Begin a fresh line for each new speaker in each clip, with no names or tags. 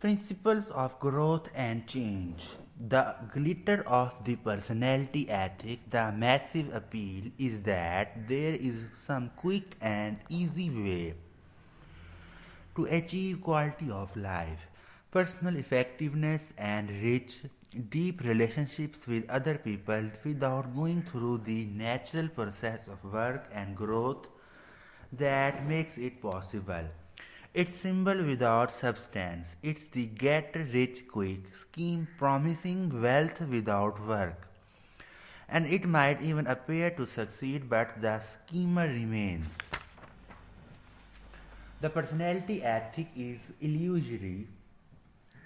Principles of growth and change. The glitter of the personality ethic, the massive appeal is that there is some quick and easy way to achieve quality of life, personal effectiveness, and rich, deep relationships with other people without going through the natural process of work and growth that makes it possible. It's symbol without substance. It's the get rich quick scheme promising wealth without work. And it might even appear to succeed, but the schemer remains. The personality ethic is illusory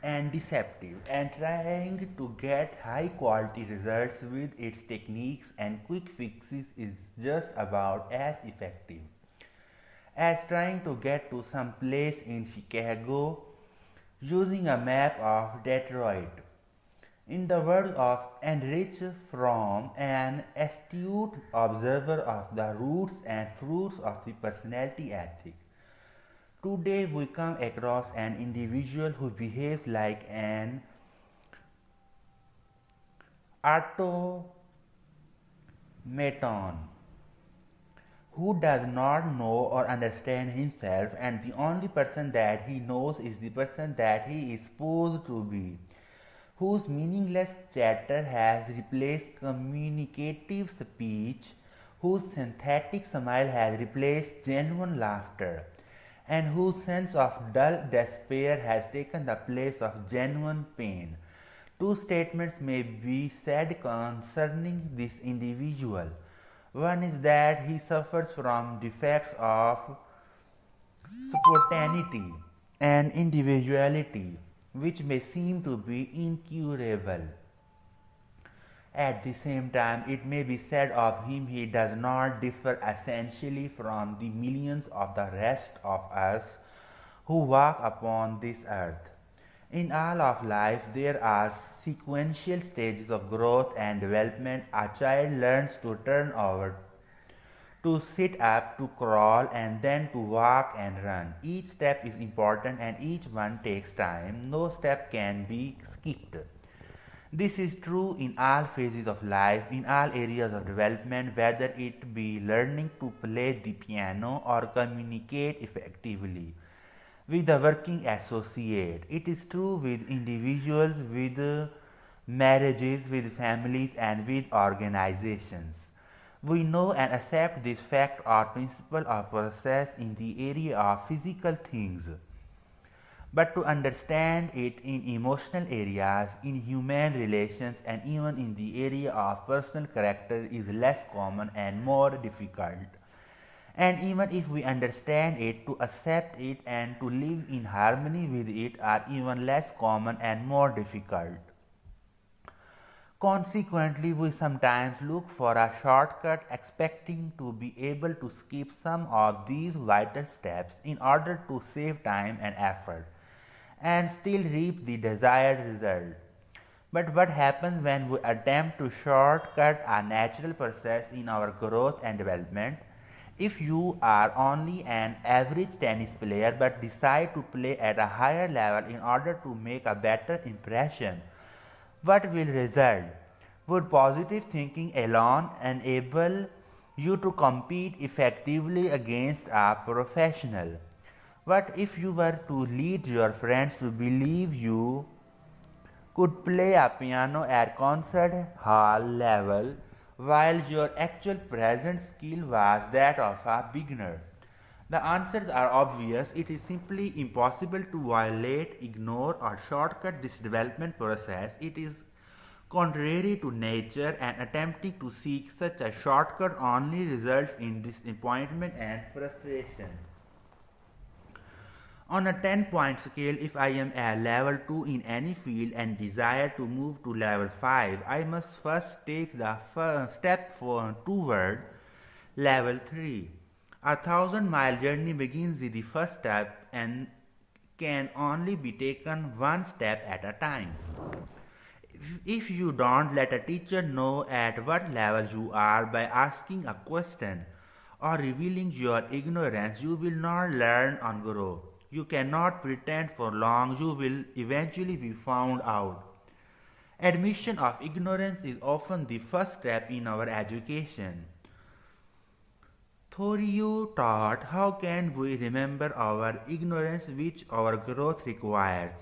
and deceptive, and trying to get high quality results with its techniques and quick fixes is just about as effective as trying to get to some place in Chicago using a map of Detroit. In the words of Enrich Fromm, an astute observer of the roots and fruits of the personality ethic, today we come across an individual who behaves like an automaton, who does not know or understand himself, and the only person that he knows is the person that he is supposed to be, whose meaningless chatter has replaced communicative speech, whose synthetic smile has replaced genuine laughter, and whose sense of dull despair has taken the place of genuine pain. Two statements may be said concerning this individual. One is that he suffers from defects of spontaneity and individuality, which may seem to be incurable. At the same time, it may be said of him he does not differ essentially from the millions of the rest of us who walk upon this earth. In all of life, there are sequential stages of growth and development. A child learns to turn over, to sit up, to crawl, and then to walk and run. Each step is important and each one takes time. No step can be skipped. This is true in all phases of life, in all areas of development, whether it be learning to play the piano or communicate effectively with a working associate. It is true with individuals, with marriages, with families, and with organizations. We know and accept this fact or principle or process in the area of physical things. But to understand it in emotional areas, in human relations, and even in the area of personal character is less common and more difficult. And even if we understand it, to accept it and to live in harmony with it are even less common and more difficult. Consequently, we sometimes look for a shortcut, expecting to be able to skip some of these vital steps in order to save time and effort and still reap the desired result. But what happens when we attempt to shortcut a natural process in our growth and development? If you are only an average tennis player but decide to play at a higher level in order to make a better impression, what will result? Would positive thinking alone enable you to compete effectively against a professional? What if you were to lead your friends to believe you could play a piano at concert hall level while your actual present skill was that of a beginner? The answers are obvious. It is simply impossible to violate, ignore, or shortcut this development process. It is contrary to nature, and attempting to seek such a shortcut only results in disappointment and frustration. On a 10-point scale, if I am a level 2 in any field and desire to move to level 5, I must first take the first step toward level 3. A 1,000-mile journey begins with the first step and can only be taken one step at a time. If you don't let a teacher know at what level you are by asking a question or revealing your ignorance, you will not learn or grow. You cannot pretend for long, you will eventually be found out. Admission of ignorance is often the first step in our education. Thoreau taught how can we remember our ignorance which our growth requires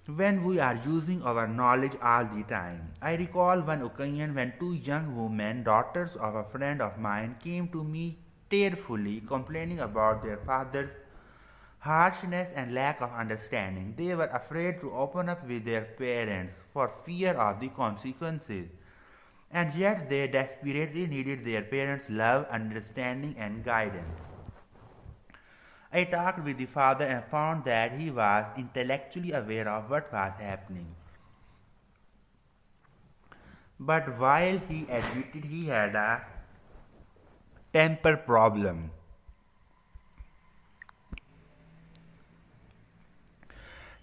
when we are using our knowledge all the time. I recall one occasion when two young women, daughters of a friend of mine, came to me tearfully complaining about their father's harshness and lack of understanding. They were afraid to open up with their parents for fear of the consequences. And yet they desperately needed their parents' love, understanding, and guidance. I talked with the father and found that he was intellectually aware of what was happening. But while he admitted he had a temper problem,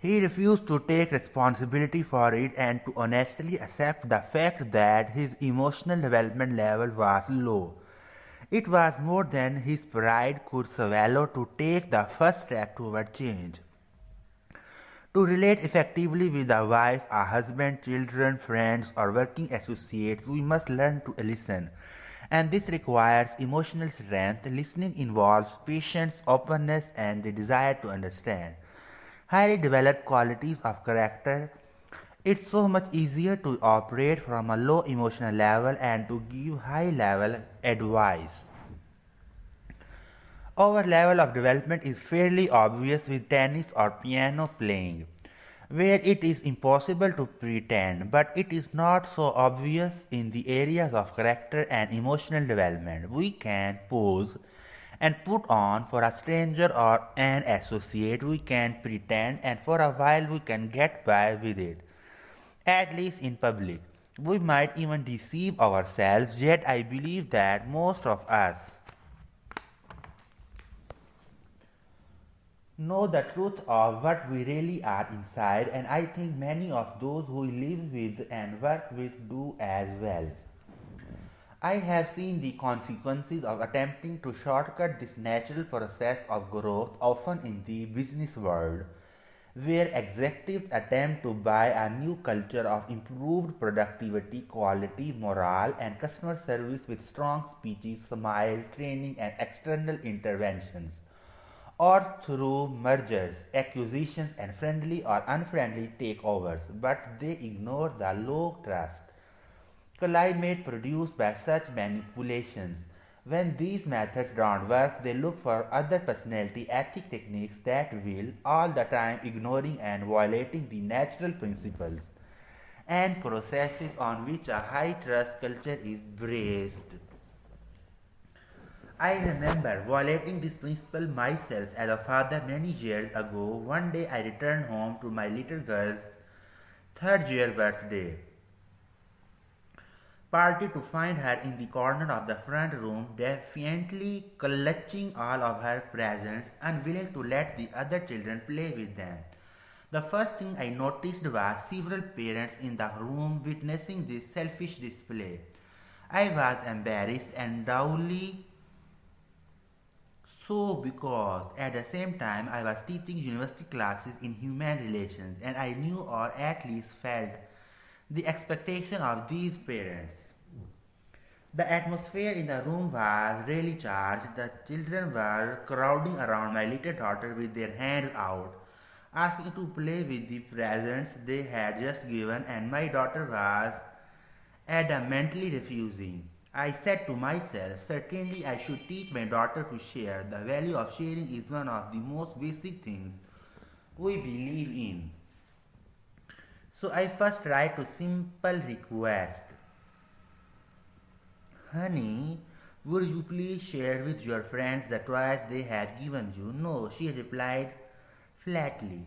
he refused to take responsibility for it and to honestly accept the fact that his emotional development level was low. It was more than his pride could swallow to take the first step toward change. To relate effectively with a wife, a husband, children, friends, or working associates, we must learn to listen. And this requires emotional strength. Listening involves patience, openness, and the desire to understand. Highly developed qualities of character. It's so much easier to operate from a low emotional level and to give high level advice. Our level of development is fairly obvious with tennis or piano playing, where it is impossible to pretend, but it is not so obvious in the areas of character and emotional development. We can pose and put on for a stranger or an associate, we can pretend, and for a while we can get by with it, at least in public. We might even deceive ourselves, yet I believe that most of us know the truth of what we really are inside, and I think many of those who live with and work with do as well. I have seen the consequences of attempting to shortcut this natural process of growth, often in the business world, where executives attempt to buy a new culture of improved productivity, quality, morale, and customer service with strong speeches, smile, training, and external interventions, or through mergers, acquisitions, and friendly or unfriendly takeovers, but they ignore the low trust climate produced by such manipulations. When these methods don't work, they look for other personality ethic techniques that will, all the time ignoring and violating the natural principles and processes on which a high trust culture is based. I remember violating this principle myself as a father many years ago. One day I returned home to my little girl's third year birthday party to find her in the corner of the front room, defiantly clutching all of her presents, unwilling to let the other children play with them. The first thing I noticed was several parents in the room witnessing this selfish display. I was embarrassed and doubly so because at the same time I was teaching university classes in human relations and I knew or at least felt the expectation of these parents. The atmosphere in the room was really charged. The children were crowding around my little daughter with their hands out, asking to play with the presents they had just given, and my daughter was adamantly refusing. I said to myself, certainly I should teach my daughter to share. The value of sharing is one of the most basic things we believe in. So I first tried to simple request. Honey, would you please share with your friends the toys they have given you? No, she replied flatly.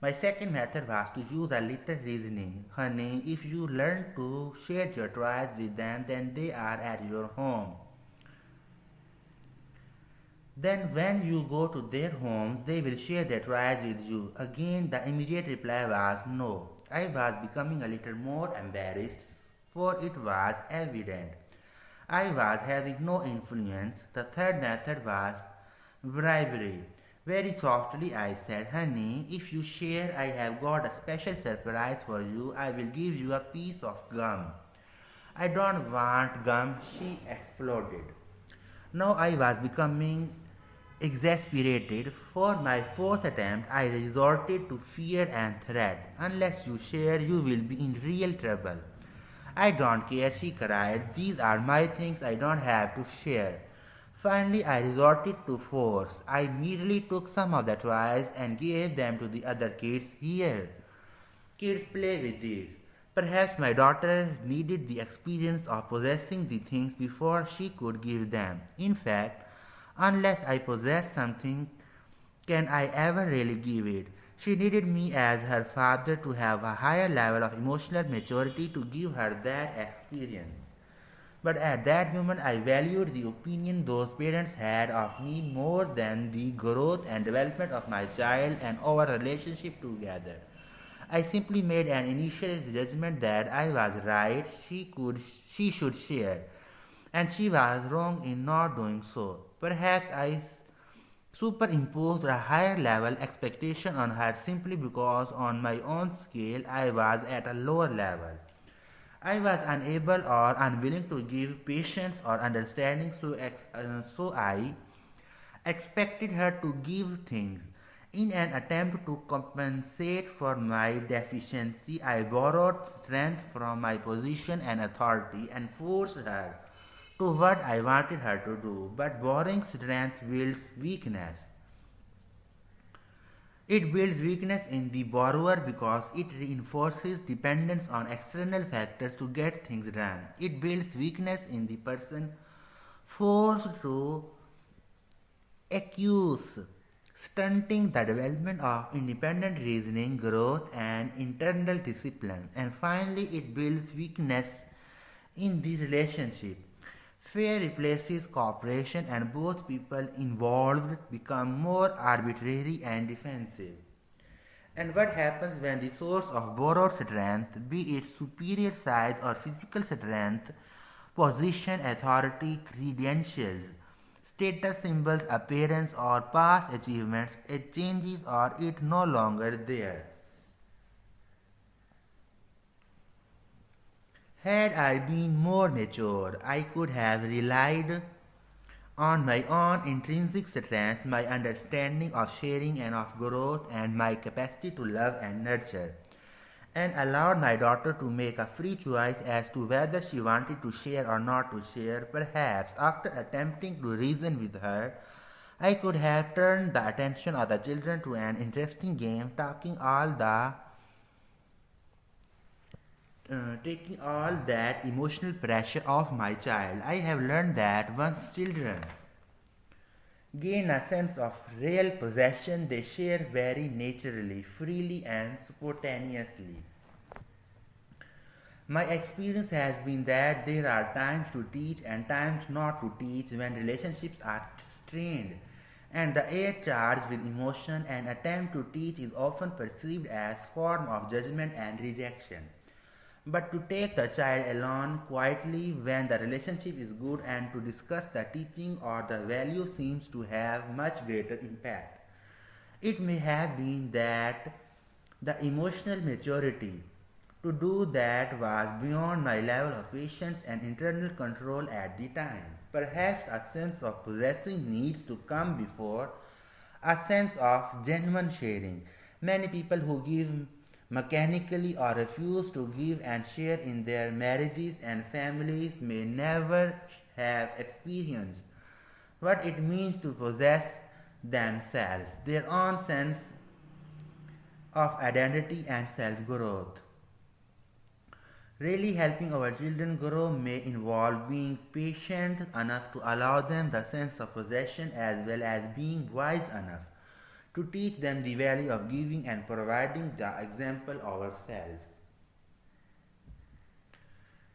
My second method was to use a little reasoning. Honey, if you learn to share your toys with them, then they are at your home. Then, when you go to their homes, they will share their toys with you. Again, the immediate reply was no. I was becoming a little more embarrassed, for it was evident I was having no influence. The third method was bribery, Very softly I said, "Honey, if you share, I have got a special surprise for you. I will give you a piece of gum." "I don't want gum," she exploded. Now I was becoming exasperated. For my fourth attempt, I resorted to fear and threat. "Unless you share, you will be in real trouble." "I don't care," she cried. "These are my things. I don't have to share." Finally, I resorted to force. I immediately took some of the toys and gave them to the other kids. "Here, kids, play with these." Perhaps my daughter needed the experience of possessing the things before she could give them. In fact, unless I possess something, can I ever really give it? She needed me as her father to have a higher level of emotional maturity to give her that experience. But at that moment, I valued the opinion those parents had of me more than the growth and development of my child and our relationship together. I simply made an initial judgment that I was right, she should share, and she was wrong in not doing so. Perhaps I superimposed a higher level expectation on her simply because on my own scale I was at a lower level. I was unable or unwilling to give patience or understanding, so I expected her to give things. In an attempt to compensate for my deficiency, I borrowed strength from my position and authority and forced her to what I wanted her to do. But borrowing strength builds weakness. It builds weakness in the borrower because it reinforces dependence on external factors to get things done. It builds weakness in the person forced to accuse, stunting the development of independent reasoning, growth, and internal discipline. And finally, it builds weakness in the relationship. Fear replaces cooperation, and both people involved become more arbitrary and defensive. And what happens when the source of borrowed strength, be it superior size or physical strength, position, authority, credentials, status symbols, appearance, or past achievements, it changes or it no longer there? Had I been more mature, I could have relied on my own intrinsic strengths, my understanding of sharing and of growth, and my capacity to love and nurture, and allowed my daughter to make a free choice as to whether she wanted to share or not to share. Perhaps after attempting to reason with her, I could have turned the attention of the children to an interesting game, taking all that emotional pressure off my child. I have learned that once children gain a sense of real possession, they share very naturally, freely, and spontaneously. My experience has been that there are times to teach and times not to teach when relationships are strained and the air charged with emotion. An attempt to teach is often perceived as form of judgment and rejection. But to take the child alone quietly when the relationship is good and to discuss the teaching or the value seems to have much greater impact. It may have been that the emotional maturity to do that was beyond my level of patience and internal control at the time. Perhaps a sense of possessing needs to come before a sense of genuine sharing. Many people who give mechanically or refuse to give and share in their marriages and families may never have experienced what it means to possess themselves, their own sense of identity and self growth. Really helping our children grow may involve being patient enough to allow them the sense of possession as well as being wise enough to teach them the value of giving and providing the example ourselves.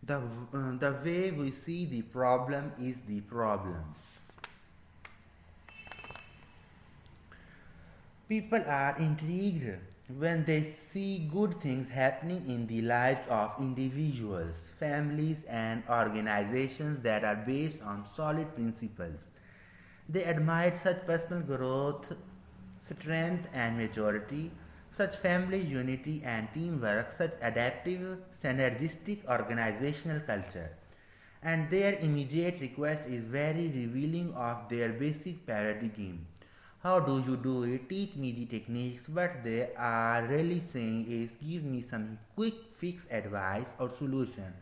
The way we see the problem is the problem. People are intrigued when they see good things happening in the lives of individuals, families, and organizations that are based on solid principles. They admire such personal growth strength and maturity, such family unity and teamwork, such adaptive, synergistic organizational culture. And their immediate request is very revealing of their basic paradigm. How do you do it? Teach me the techniques. What they are really saying is give me some quick fix advice or solution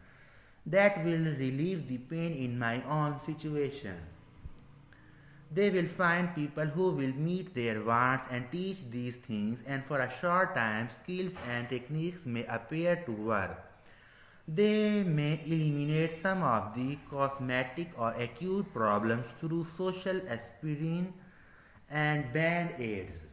that will relieve the pain in my own situation. They will find people who will meet their wants and teach these things, and for a short time, skills and techniques may appear to work. They may eliminate some of the cosmetic or acute problems through social aspirin and band aids.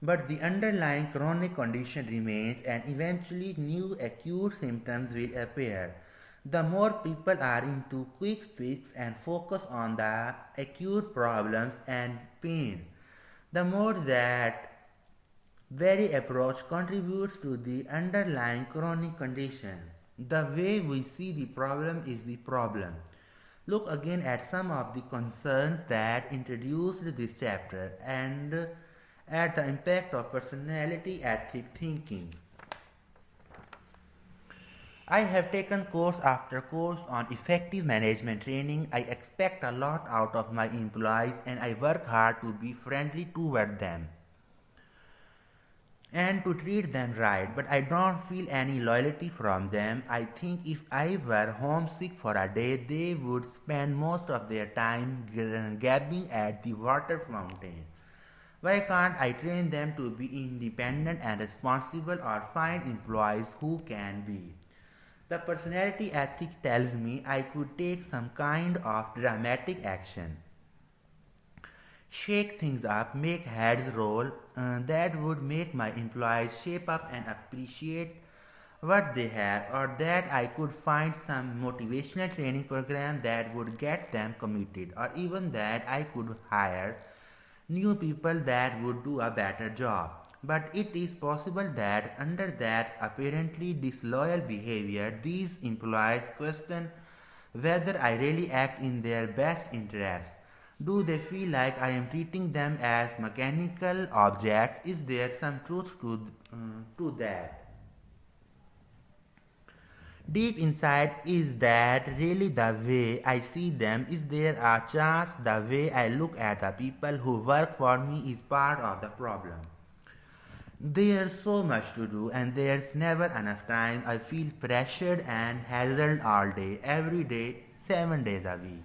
But the underlying chronic condition remains, and eventually new acute symptoms will appear. The more people are into quick fix and focus on the acute problems and pain, the more that very approach contributes to the underlying chronic condition. The way we see the problem is the problem. Look again at some of the concerns that introduced this chapter and at the impact of personality ethic thinking. I have taken course after course on effective management training. I expect a lot out of my employees and I work hard to be friendly toward them and to treat them right, but I don't feel any loyalty from them. I think if I were homesick for a day, they would spend most of their time gabbing at the water fountain. Why can't I train them to be independent and responsible or find employees who can be? The personality ethic tells me I could take some kind of dramatic action. Shake things up, make heads roll, that would make my employees shape up and appreciate what they have, or that I could find some motivational training program that would get them committed, or even that I could hire new people that would do a better job. But it is possible that under that apparently disloyal behavior, these employees question whether I really act in their best interest. Do they feel like I am treating them as mechanical objects? Is there some truth to that? Deep inside, is that really the way I see them? Is there a chance the way I look at the people who work for me is part of the problem? There's so much to do and there's never enough time. I feel pressured and hassled all day, every day, 7 days a week.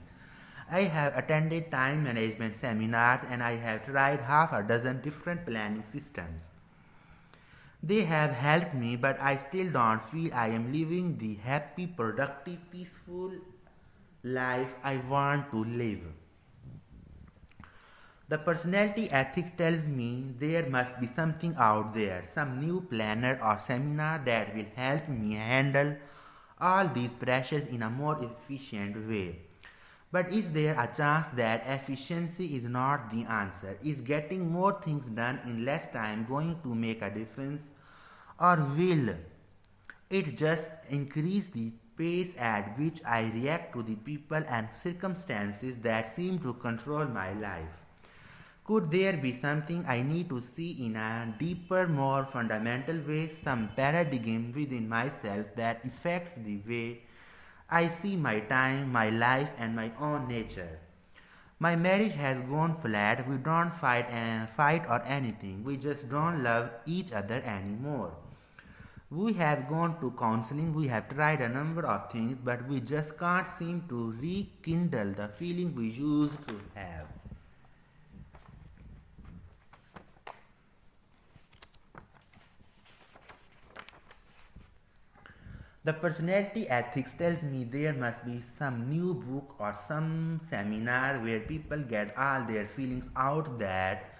I have attended time management seminars and I have tried half a dozen different planning systems. They have helped me, but I still don't feel I am living the happy, productive, peaceful life I want to live. The personality ethics tells me there must be something out there, some new planner or seminar that will help me handle all these pressures in a more efficient way. But is there a chance that efficiency is not the answer? Is getting more things done in less time going to make a difference? Or will it just increase the pace at which I react to the people and circumstances that seem to control my life? Could there be something I need to see in a deeper, more fundamental way, some paradigm within myself that affects the way I see my time, my life, and my own nature? My marriage has gone flat. We don't fight or anything. We just don't love each other anymore. We have gone to counseling, we have tried a number of things, but we just can't seem to rekindle the feeling we used to have. The personality ethics tells me there must be some new book or some seminar where people get all their feelings out that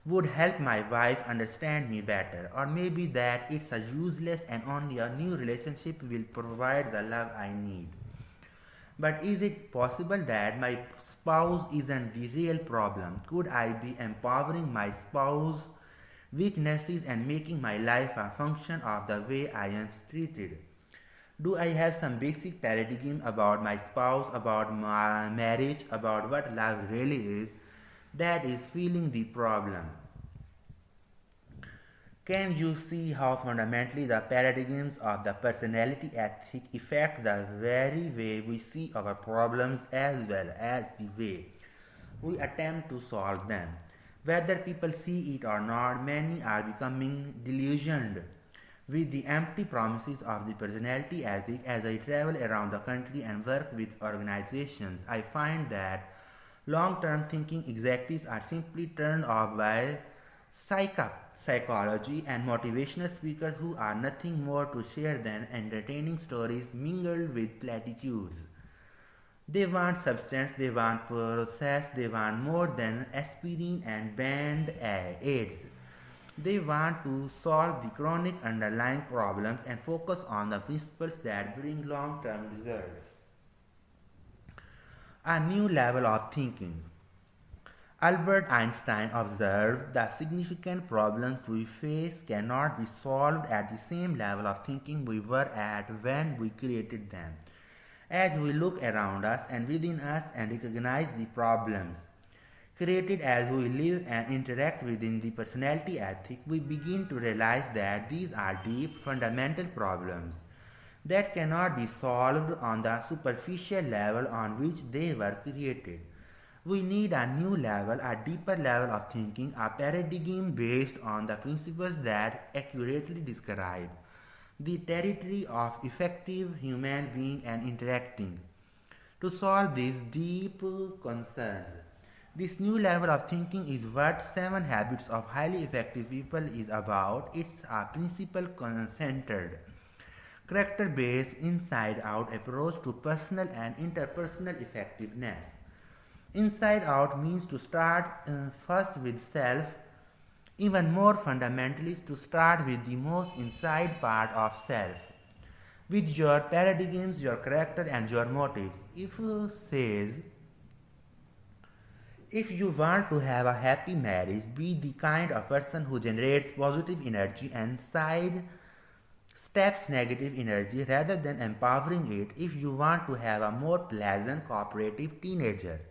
would help my wife understand me better, or maybe that it's a useless and only a new relationship will provide the love I need. But is it possible that my spouse isn't the real problem? Could I be empowering my spouse's weaknesses and making my life a function of the way I am treated? Do I have some basic paradigm about my spouse, about my marriage, about what love really is that is feeling the problem. Can you see how fundamentally the paradigms of the personality ethic affect the very way we see our problems as well as the way we attempt to solve them? Whether people see it or not, many are becoming delusioned with the empty promises of the personality ethic. As I travel around the country and work with organizations, I find that long-term thinking executives are simply turned off by psychology and motivational speakers who are nothing more to share than entertaining stories mingled with platitudes. They want substance, they want process, they want more than aspirin and band aids. They want to solve the chronic underlying problems and focus on the principles that bring long term results. A new level of thinking. Albert Einstein observed that significant problems we face cannot be solved at the same level of thinking we were at when we created them. As we look around us and within us and recognize the problems created as we live and interact within the personality ethic, we begin to realize that these are deep, fundamental problems that cannot be solved on the superficial level on which they were created. We need a new level, a deeper level of thinking, a paradigm based on the principles that accurately describe the territory of effective human being and interacting. To solve these deep concerns, this new level of thinking is what Seven Habits of Highly Effective People is about. It's a principle centered, character based, inside out approach to personal and interpersonal effectiveness. Inside out means to start first with self, even more fundamentally to start with the most inside part of self, with your paradigms, your character, and your motives. If you want to have a happy marriage, be the kind of person who generates positive energy and side steps negative energy rather than empowering it. If you want to have a more pleasant, cooperative teenager,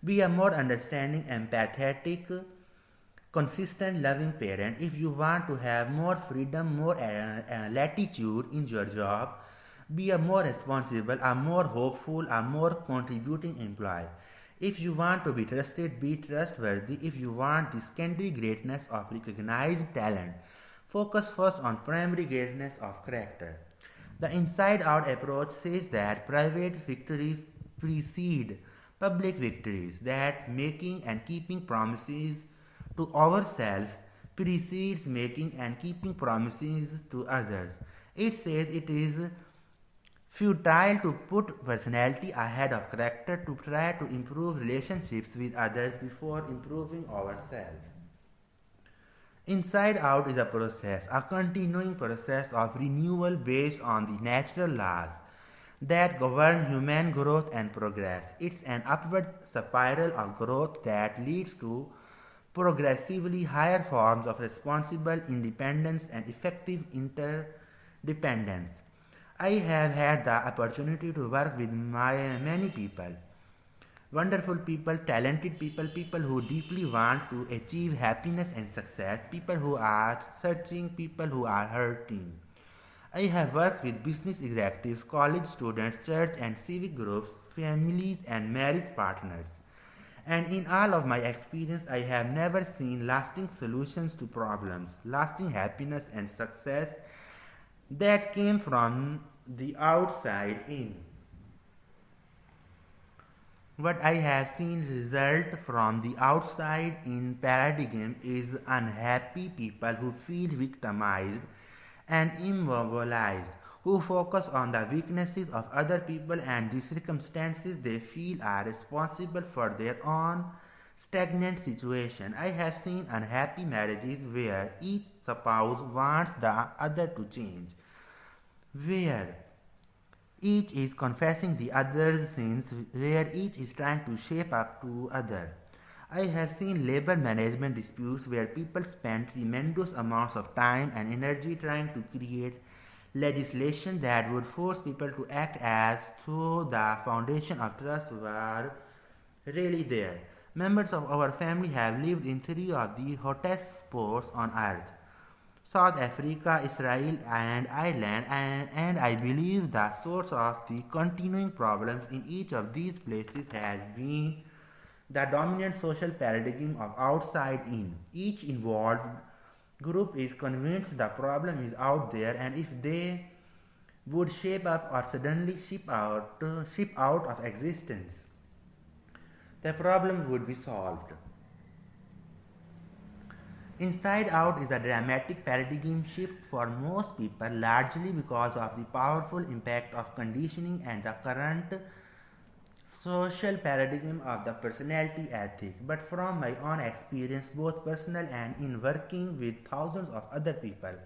be a more understanding, empathetic, consistent, loving parent. If you want to have more freedom, more latitude in your job, be a more responsible, a more hopeful, a more contributing employee. If you want to be trusted, be trustworthy. If you want the secondary greatness of recognized talent, focus first on primary greatness of character. The inside out approach says that private victories precede public victories, that making and keeping promises to ourselves precedes making and keeping promises to others. It says it is futile to put personality ahead of character, to try to improve relationships with others before improving ourselves. Inside out is a process, a continuing process of renewal based on the natural laws that govern human growth and progress. It's an upward spiral of growth that leads to progressively higher forms of responsible independence and effective interdependence. I have had the opportunity to work with many people, wonderful people, talented people, people who deeply want to achieve happiness and success, people who are searching, people who are hurting. I have worked with business executives, college students, church and civic groups, families, and marriage partners. And in all of my experience, I have never seen lasting solutions to problems, lasting happiness and success that came from the outside in. What I have seen result from the outside in paradigm is unhappy people who feel victimized and immobilized, who focus on the weaknesses of other people and the circumstances they feel are responsible for their own stagnant situation. I have seen unhappy marriages where each spouse wants the other to change, where each is confessing the other's sins, where each is trying to shape up to other. I have seen labor management disputes where people spend tremendous amounts of time and energy trying to create legislation that would force people to act as though the foundation of trust were really there. Members of our family have lived in three of the hottest spots on earth: South Africa, Israel, and Ireland, and I believe the source of the continuing problems in each of these places has been the dominant social paradigm of outside in. Each involved group is convinced the problem is out there, and if they would shape up or suddenly ship out of existence, the problem would be solved. Inside Out is a dramatic paradigm shift for most people, largely because of the powerful impact of conditioning and the current social paradigm of the personality ethic. But from my own experience, both personal and in working with thousands of other people,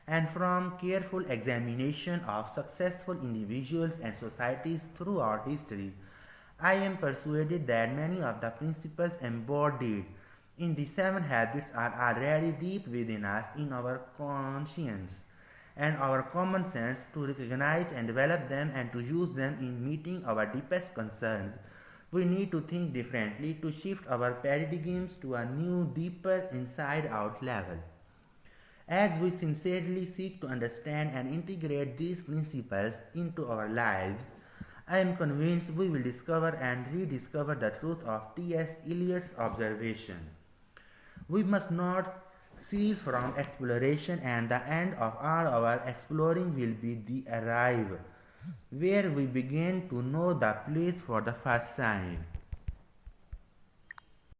and from careful examination of successful individuals and societies throughout history, I am persuaded that many of the principles embodied in the seven habits are already deep within us in our conscience and our common sense to recognize and develop them and to use them in meeting our deepest concerns. We need to think differently to shift our paradigms to a new, deeper, inside out level. As we sincerely seek to understand and integrate these principles into our lives, I am convinced we will discover and rediscover the truth of T.S. Eliot's observation. We must not cease from exploration, and the end of all our exploring will be the arrive, where we begin to know the place for the first time.